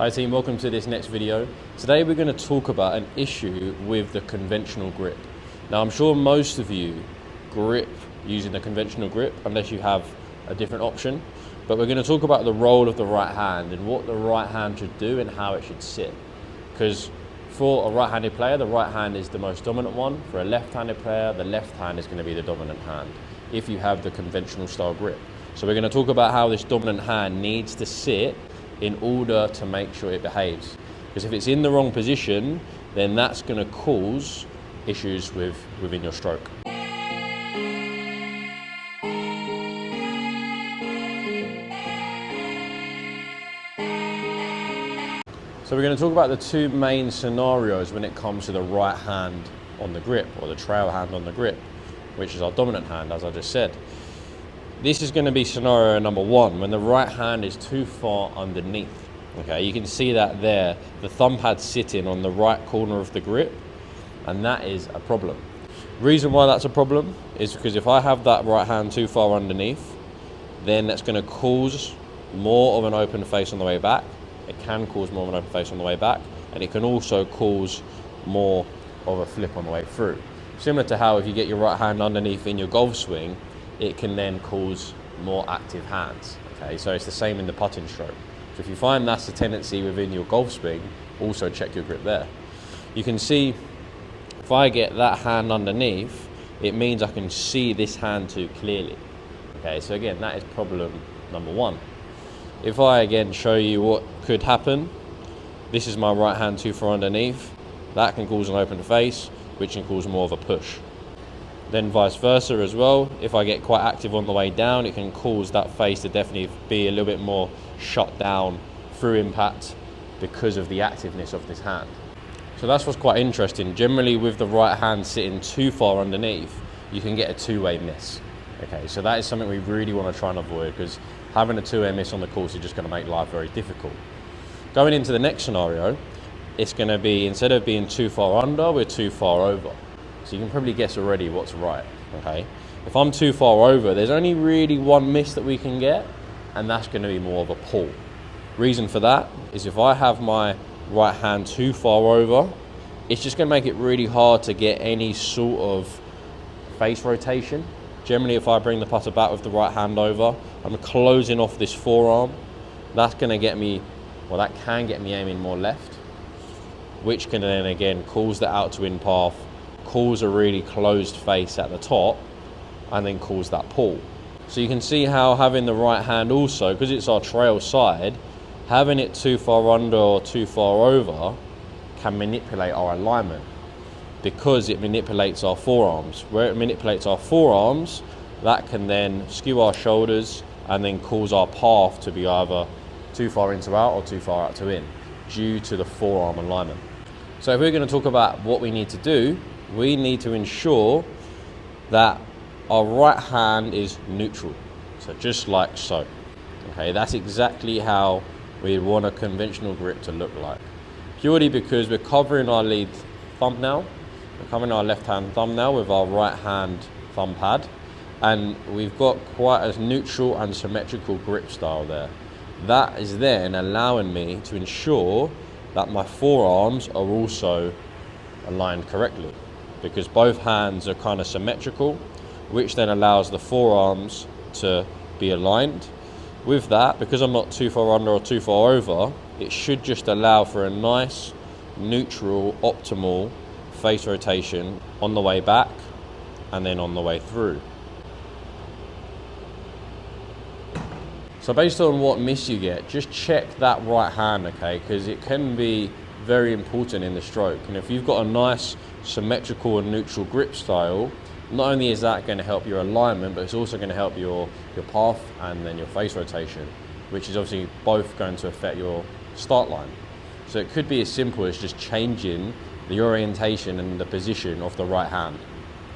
Hi team, welcome to this next video. Today we're going to talk about an issue with the conventional grip. Now I'm sure most of you grip using the conventional grip unless you have a different option, but we're going to talk about the role of the right hand and what the right hand should do and how it should sit. Because for a right-handed player, the right hand is the most dominant one. For a left-handed player, the left hand is going to be the dominant hand if you have the conventional style grip. So we're going to talk about how this dominant hand needs to sit in order to make sure it behaves. Because if it's in the wrong position, then that's going to cause issues within your stroke. So we're going to talk about the two main scenarios when it comes to the right hand on the grip, or the trail hand on the grip, which is our dominant hand, as I just said. This is going to be scenario number one, when the right hand is too far underneath. Okay, you can see that there, the thumb pad's sitting on the right corner of the grip, and that is a problem. Reason why that's a problem is because if I have that right hand too far underneath, then that's going to cause more of an open face on the way back. It can cause more of an open face on the way back, and it can also cause more of a flip on the way through. Similar to how if you get your right hand underneath in your golf swing, it can then cause more active hands. Okay, so it's the same in the putting stroke. So if you find that's a tendency within your golf swing, also check your grip there. You can see if I get that hand underneath, it means I can see this hand too clearly. Okay, so again, that is problem number one. If I again show you what could happen, this is my right hand too far underneath. That can cause an open face, which can cause more of a push. Then vice versa as well. If I get quite active on the way down, it can cause that face to definitely be a little bit more shut down through impact because of the activeness of this hand. So that's what's quite interesting. Generally with the right hand sitting too far underneath, you can get a two-way miss. Okay, so that is something we really want to try and avoid, because having a two-way miss on the course is just going to make life very difficult. Going into the next scenario, it's going to be, instead of being too far under, we're too far over. So you can probably guess already what's right, okay? If I'm too far over, there's only really one miss that we can get, and that's going to be more of a pull. Reason for that is if I have my right hand too far over, it's just going to make it really hard to get any sort of face rotation. Generally, if I bring the putter back with the right hand over, I'm closing off this forearm. That's going to get me, well, that can get me aiming more left, which can then again cause the out to in path, cause a really closed face at the top, and then cause that pull. So you can see how having the right hand also, because it's our trail side, having it too far under or too far over can manipulate our alignment, because it manipulates our forearms. Where it manipulates our forearms, that can then skew our shoulders and then cause our path to be either too far into out or too far out to in, due to the forearm alignment. So if we're going to talk about what we need to do, we need to ensure that our right hand is neutral. So just like so. Okay, that's exactly how we want a conventional grip to look like. Purely because we're covering our lead thumbnail, we're covering our left hand thumbnail with our right hand thumb pad, and we've got quite a neutral and symmetrical grip style there. That is then allowing me to ensure that my forearms are also aligned correctly, because both hands are kind of symmetrical, which then allows the forearms to be aligned. With that, because I'm not too far under or too far over, it should just allow for a nice, neutral, optimal face rotation on the way back and then on the way through. So based on what miss you get, just check that right hand, okay, because it can be very important in the stroke. And if you've got a nice symmetrical and neutral grip style, not only is that going to help your alignment, but it's also going to help your path and then your face rotation, which is obviously both going to affect your start line. So it could be as simple as just changing the orientation and the position of the right hand.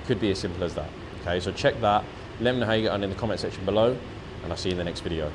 Could be as simple as that. Okay, so check that. Let me know how you get on in the comment section below, and I'll see you in the next video.